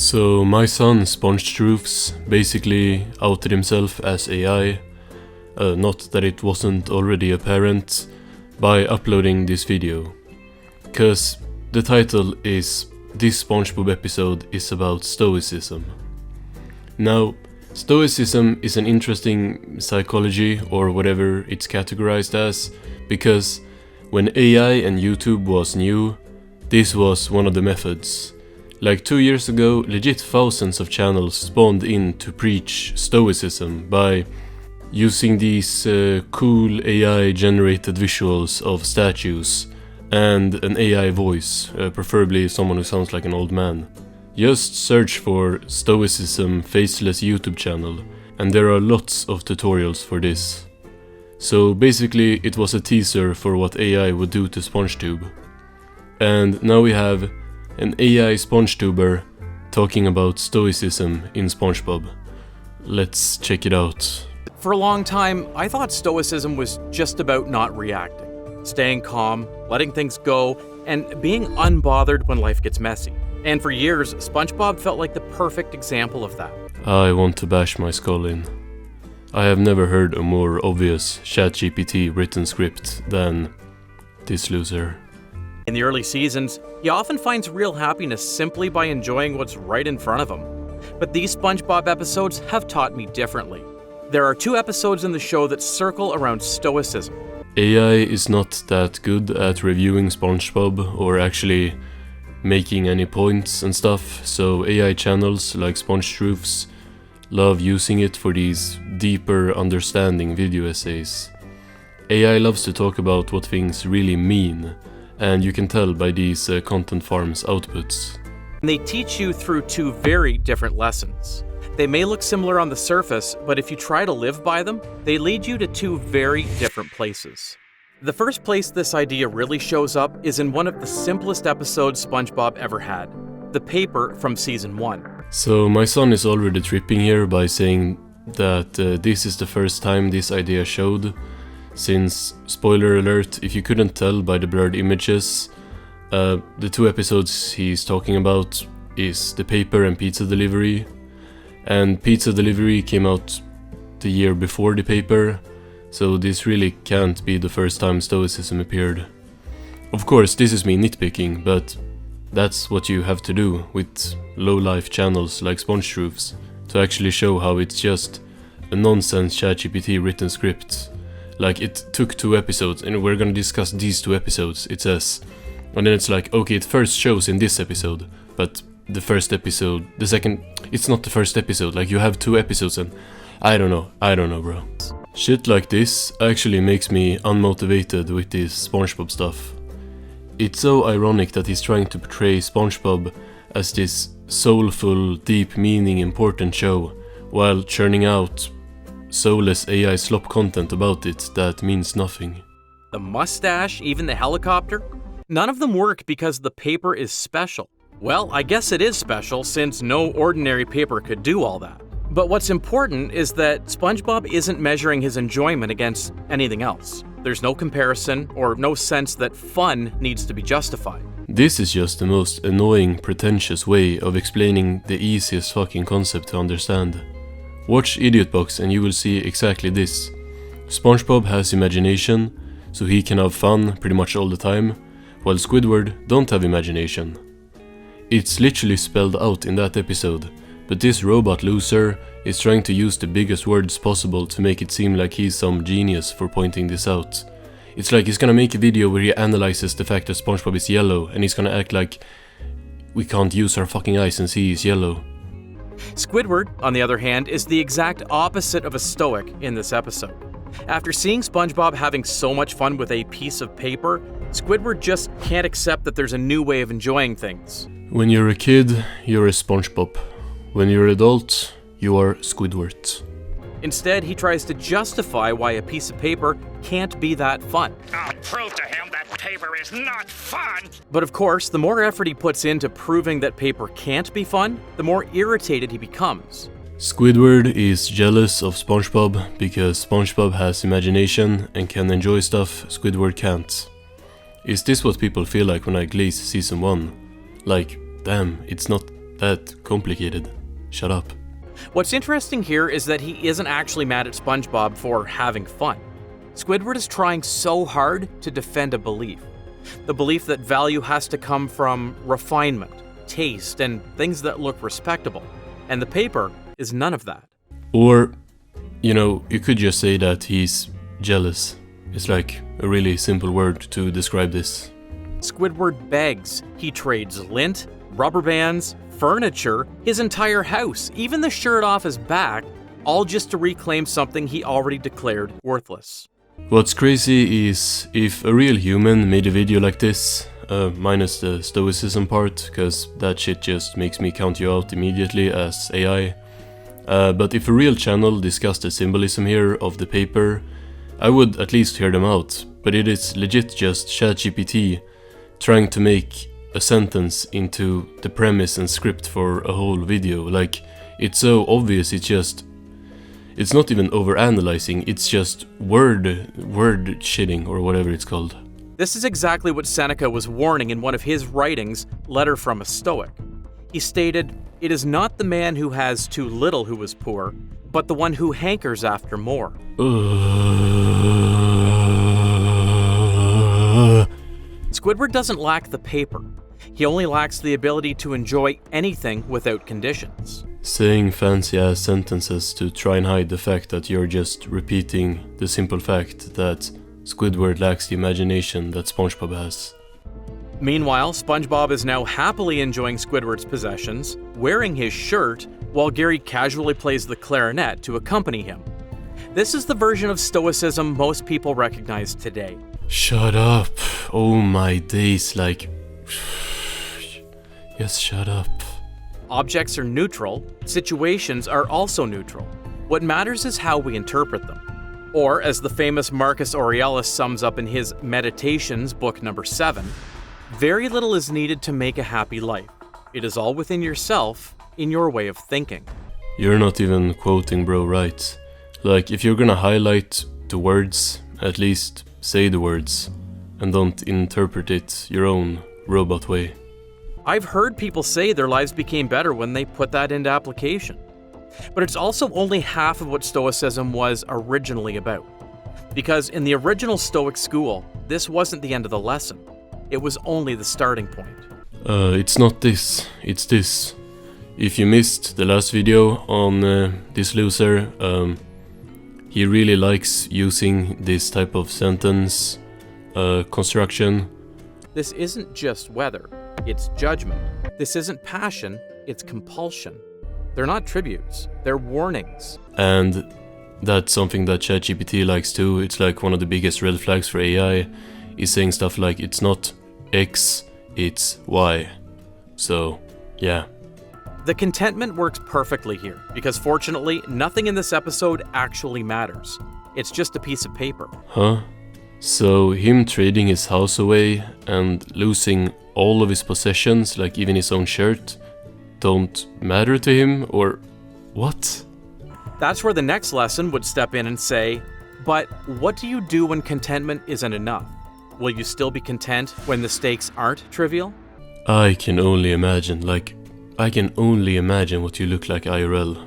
So my son Spongebob basically outed himself as AI, not that it wasn't already apparent, by uploading this video. Cause the title is "This Spongebob episode is about Stoicism." Now, Stoicism is an interesting psychology, or whatever it's categorized as, because when AI and YouTube was new, this was one of the methods. Like 2 years ago, legit thousands of channels spawned in to preach Stoicism by using these cool AI generated visuals of statues and an AI voice, preferably someone who sounds like an old man. Just search for Stoicism Faceless YouTube channel and there are lots of tutorials for this. So basically it was a teaser for what AI would do to SpongeTube. And now we have an AI SpongeTuber talking about Stoicism in SpongeBob. Let's check it out. For a long time, I thought Stoicism was just about not reacting, staying calm, letting things go, and being unbothered when life gets messy. And for years, SpongeBob felt like the perfect example of that. I want to bash my skull in. I have never heard a more obvious ChatGPT written script than this loser. In the early seasons, he often finds real happiness simply by enjoying what's right in front of him. But these SpongeBob episodes have taught me differently. There are 2 episodes in the show that circle around Stoicism. AI is not that good at reviewing SpongeBob or actually making any points and stuff, so AI channels like SpongeTruths love using it for these deeper understanding video essays. AI loves to talk about what things really mean, and you can tell by these content farms outputs. And they teach you through 2 very different lessons. They may look similar on the surface, but if you try to live by them, they lead you to 2 very different places. The first place this idea really shows up is in one of the simplest episodes SpongeBob ever had, the paper from season 1. So my son is already tripping here by saying that this is the first time this idea showed, since, spoiler alert, if you couldn't tell by the blurred images, the 2 episodes he's talking about is the paper and pizza delivery. And pizza delivery came out the year before the paper, so this really can't be the first time Stoicism appeared. Of course, this is me nitpicking, but that's what you have to do with low-life channels like SpongeTruths, to actually show how it's just a nonsense ChatGPT written script. Like, it took 2 episodes, and we're gonna discuss these 2 episodes, it says. And then it's like, okay, it first shows in this episode, but the first episode, the second, it's not the first episode, like you have 2 episodes and I don't know bro. Shit like this actually makes me unmotivated with this SpongeBob stuff. It's so ironic that he's trying to portray SpongeBob as this soulful, deep meaning important show, while churning out soulless AI slop content about it that means nothing. The mustache, even the helicopter, none of them work because the paper is special. Well, I guess it is special since no ordinary paper could do all that. But what's important is that SpongeBob isn't measuring his enjoyment against anything else. There's no comparison or no sense that fun needs to be justified. This is just the most annoying, pretentious way of explaining the easiest fucking concept to understand. Watch Idiotbox and you will see exactly this. SpongeBob has imagination, so he can have fun pretty much all the time, while Squidward don't have imagination. It's literally spelled out in that episode, but this robot loser is trying to use the biggest words possible to make it seem like he's some genius for pointing this out. It's like he's gonna make a video where he analyzes the fact that SpongeBob is yellow, and he's gonna act like we can't use our fucking eyes and see he's yellow. Squidward, on the other hand, is the exact opposite of a stoic in this episode. After seeing SpongeBob having so much fun with a piece of paper, Squidward just can't accept that there's a new way of enjoying things. When you're a kid, you're a SpongeBob. When you're an adult, you are Squidward. Instead, he tries to justify why a piece of paper can't be that fun. I'll prove to him that paper is not fun! But of course, the more effort he puts into proving that paper can't be fun, the more irritated he becomes. Squidward is jealous of SpongeBob because SpongeBob has imagination and can enjoy stuff Squidward can't. Is this what people feel like when I glaze season 1? Like, damn, it's not that complicated. Shut up. What's interesting here is that he isn't actually mad at SpongeBob for having fun. Squidward is trying so hard to defend a belief. The belief that value has to come from refinement, taste, and things that look respectable. And the paper is none of that. Or, you could just say that he's jealous. It's like a really simple word to describe this. Squidward begs. He trades lint, rubber bands, furniture, his entire house, even the shirt off his back, all just to reclaim something he already declared worthless. What's crazy is if a real human made a video like this, minus the stoicism part, because that shit just makes me count you out immediately as AI. But if a real channel discussed the symbolism here of the paper, I would at least hear them out. But it is legit just ChatGPT trying to make a sentence into the premise and script for a whole video. Like, it's so obvious, it's not even overanalyzing, it's just word shitting or whatever it's called. This is exactly what Seneca was warning in one of his writings, Letter from a Stoic. He stated, "It is not the man who has too little who is poor, but the one who hankers after more." Squidward doesn't lack the paper. He only lacks the ability to enjoy anything without conditions. Saying fancy-ass sentences to try and hide the fact that you're just repeating the simple fact that Squidward lacks the imagination that Spongebob has. Meanwhile, Spongebob is now happily enjoying Squidward's possessions, wearing his shirt, while Gary casually plays the clarinet to accompany him. This is the version of stoicism most people recognize today. Shut up. Oh my days, like... Yes, shut up. Objects are neutral, situations are also neutral. What matters is how we interpret them. Or, as the famous Marcus Aurelius sums up in his Meditations, book number 7, very little is needed to make a happy life. It is all within yourself, in your way of thinking. You're not even quoting bro right. Like, if you're gonna highlight the words, at least say the words, and don't interpret it your own robot way. I've heard people say their lives became better when they put that into application. But it's also only half of what Stoicism was originally about. Because in the original Stoic school, this wasn't the end of the lesson. It was only the starting point. It's not this, it's this. If you missed the last video on this loser, he really likes using this type of sentence construction. This isn't just weather, it's judgment. This isn't passion, it's compulsion. They're not tributes, they're warnings. And that's something that ChatGPT likes too. It's like one of the biggest red flags for AI is saying stuff like it's not X, it's Y. So, yeah. The contentment works perfectly here, because fortunately, nothing in this episode actually matters. It's just a piece of paper. Huh? So him trading his house away and losing all of his possessions, like even his own shirt, don't matter to him, or what? That's where the next lesson would step in and say, but what do you do when contentment isn't enough? Will you still be content when the stakes aren't trivial? I can only imagine what you look like IRL.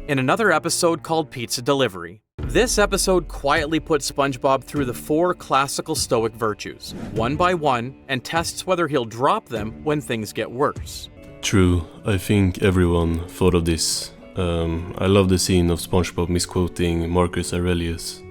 In another episode called Pizza Delivery, this episode quietly puts SpongeBob through the 4 classical Stoic virtues, one by one, and tests whether he'll drop them when things get worse. True, I think everyone thought of this. I love the scene of SpongeBob misquoting Marcus Aurelius.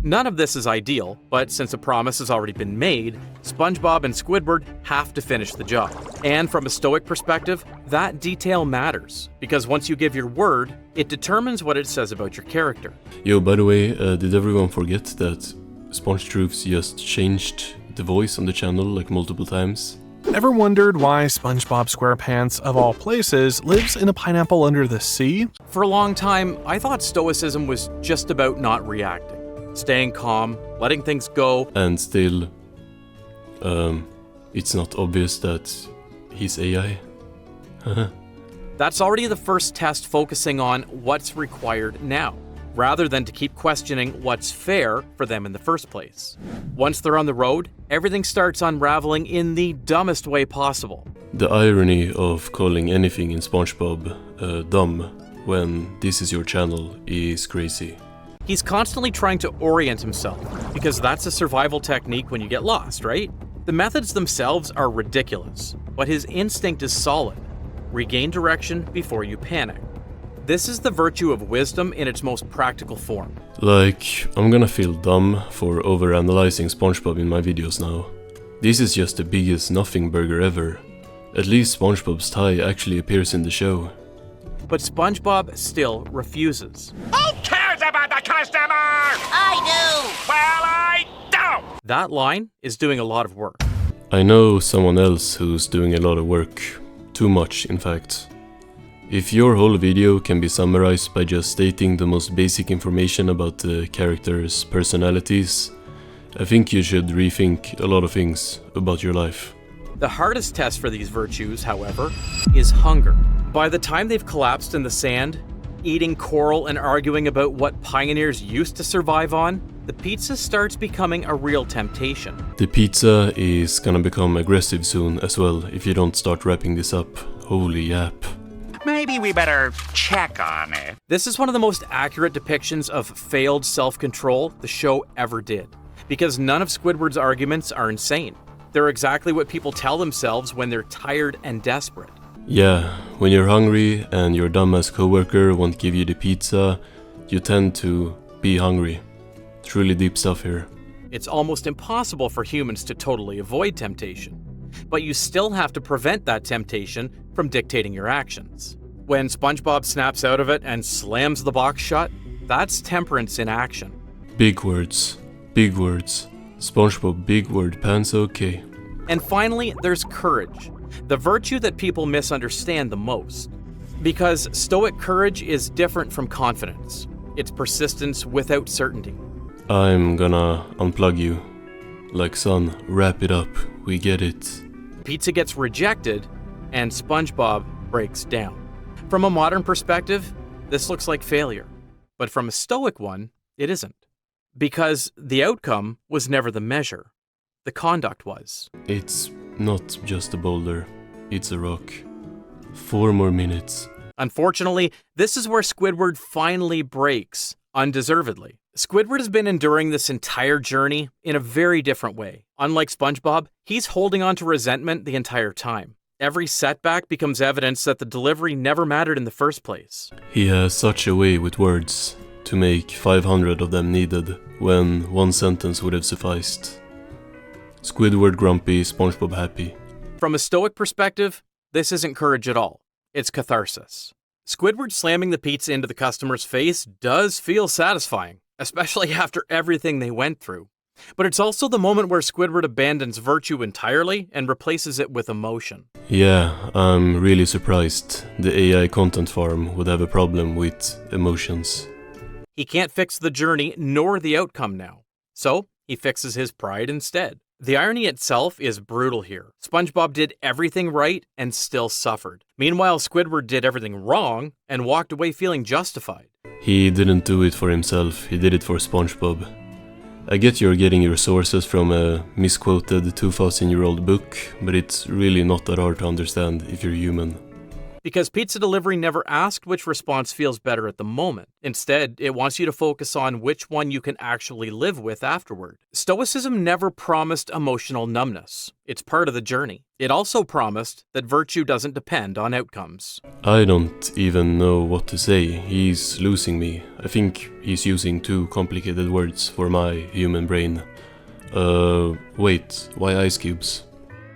None of this is ideal, but since a promise has already been made, SpongeBob and Squidward have to finish the job. And from a Stoic perspective, that detail matters, because once you give your word, it determines what it says about your character. Yo, by the way, did everyone forget that Sponge Truths just changed the voice on the channel like multiple times? Ever wondered why SpongeBob SquarePants, of all places, lives in a pineapple under the sea? For a long time, I thought Stoicism was just about not reacting. Staying calm, letting things go. And still, it's not obvious that he's AI. That's already the first test focusing on what's required now, rather than to keep questioning what's fair for them in the first place. Once they're on the road, everything starts unraveling in the dumbest way possible. The irony of calling anything in Spongebob dumb when this is your channel is crazy. He's constantly trying to orient himself, because that's a survival technique when you get lost, right? The methods themselves are ridiculous, but his instinct is solid. Regain direction before you panic. This is the virtue of wisdom in its most practical form. Like, I'm gonna feel dumb for overanalyzing Spongebob in my videos now. This is just the biggest nothing burger ever. At least Spongebob's tie actually appears in the show. But Spongebob still refuses. Who cares about the customer? I do! Well, I don't! That line is doing a lot of work. I know someone else who's doing a lot of work. Too much, in fact. If your whole video can be summarized by just stating the most basic information about the characters' personalities, I think you should rethink a lot of things about your life. The hardest test for these virtues, however, is hunger. By the time they've collapsed in the sand, eating coral and arguing about what pioneers used to survive on, the pizza starts becoming a real temptation. The pizza is gonna become aggressive soon as well if you don't start wrapping this up. Holy yap. Maybe we better check on it. This is one of the most accurate depictions of failed self-control the show ever did, because none of Squidward's arguments are insane. They're exactly what people tell themselves when they're tired and desperate. Yeah, when you're hungry and your dumbass coworker won't give you the pizza, you tend to be hungry. Truly deep stuff here. It's almost impossible for humans to totally avoid temptation, but you still have to prevent that temptation from dictating your actions. When Spongebob snaps out of it and slams the box shut, that's temperance in action. Big words. Big words. Spongebob big word pants okay. And finally, there's courage, the virtue that people misunderstand the most. Because stoic courage is different from confidence. It's persistence without certainty. I'm gonna unplug you. Like, son, wrap it up. We get it. Pizza gets rejected, and Spongebob breaks down. From a modern perspective, this looks like failure. But from a stoic one, it isn't. Because the outcome was never the measure. The conduct was. It's not just a boulder. It's a rock. 4 more minutes. Unfortunately, this is where Squidward finally breaks, undeservedly. Squidward has been enduring this entire journey in a very different way. Unlike Spongebob, he's holding on to resentment the entire time. Every setback becomes evidence that the delivery never mattered in the first place. He has such a way with words to make 500 of them needed when one sentence would have sufficed. Squidward grumpy, Spongebob happy. From a stoic perspective, this isn't courage at all. It's catharsis. Squidward slamming the pizza into the customer's face does feel satisfying, especially after everything they went through. But it's also the moment where Squidward abandons virtue entirely and replaces it with emotion. Yeah, I'm really surprised the AI content farm would have a problem with emotions. He can't fix the journey nor the outcome now, so he fixes his pride instead. The irony itself is brutal here. Spongebob did everything right and still suffered. Meanwhile, Squidward did everything wrong and walked away feeling justified. He didn't do it for himself, he did it for Spongebob. I get you're getting your sources from a misquoted 2,000-year-old book, but it's really not that hard to understand if you're human. Because pizza delivery never asked which response feels better at the moment. Instead, it wants you to focus on which one you can actually live with afterward. Stoicism never promised emotional numbness. It's part of the journey. It also promised that virtue doesn't depend on outcomes. I don't even know what to say. He's losing me. I think he's using too complicated words for my human brain. Wait, why ice cubes?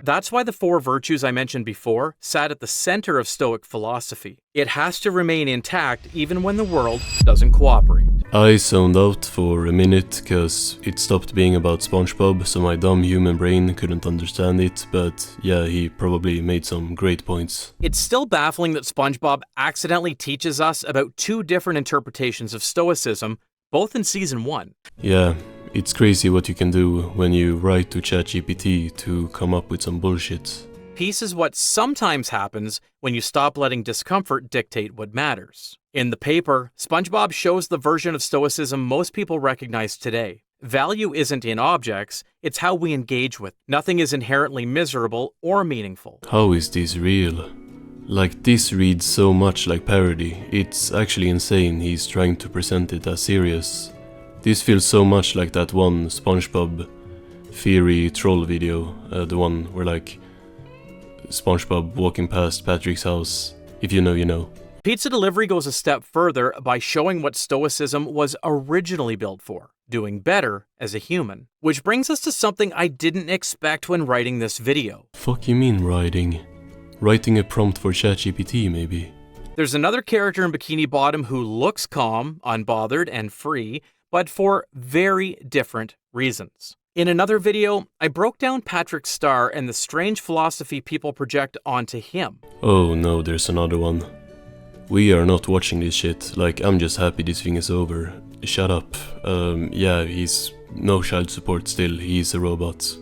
That's why the 4 virtues I mentioned before sat at the center of Stoic philosophy. It has to remain intact even when the world doesn't cooperate. I zoned out for a minute cause it stopped being about Spongebob, so my dumb human brain couldn't understand it, but yeah, he probably made some great points. It's still baffling that SpongeBob accidentally teaches us about 2 different interpretations of Stoicism, both in Season 1. Yeah. It's crazy what you can do when you write to ChatGPT to come up with some bullshit. Peace is what sometimes happens when you stop letting discomfort dictate what matters. In the paper, SpongeBob shows the version of Stoicism most people recognize today. Value isn't in objects, it's how we engage with. Nothing is inherently miserable or meaningful. How is this real? Like, this reads so much like parody. It's actually insane he's trying to present it as serious. This feels so much like that one Spongebob theory troll video, the one where like Spongebob walking past Patrick's house. If you know, you know. Pizza delivery goes a step further by showing what Stoicism was originally built for, doing better as a human. Which brings us to something I didn't expect when writing this video. Fuck you mean writing? Writing a prompt for ChatGPT, maybe? There's another character in Bikini Bottom who looks calm, unbothered, and free, but for very different reasons. In another video, I broke down Patrick's star and the strange philosophy people project onto him. Oh no, there's another one. We are not watching this shit. Like, I'm just happy this thing is over. Shut up. Yeah, he's no child support still. He's a robot.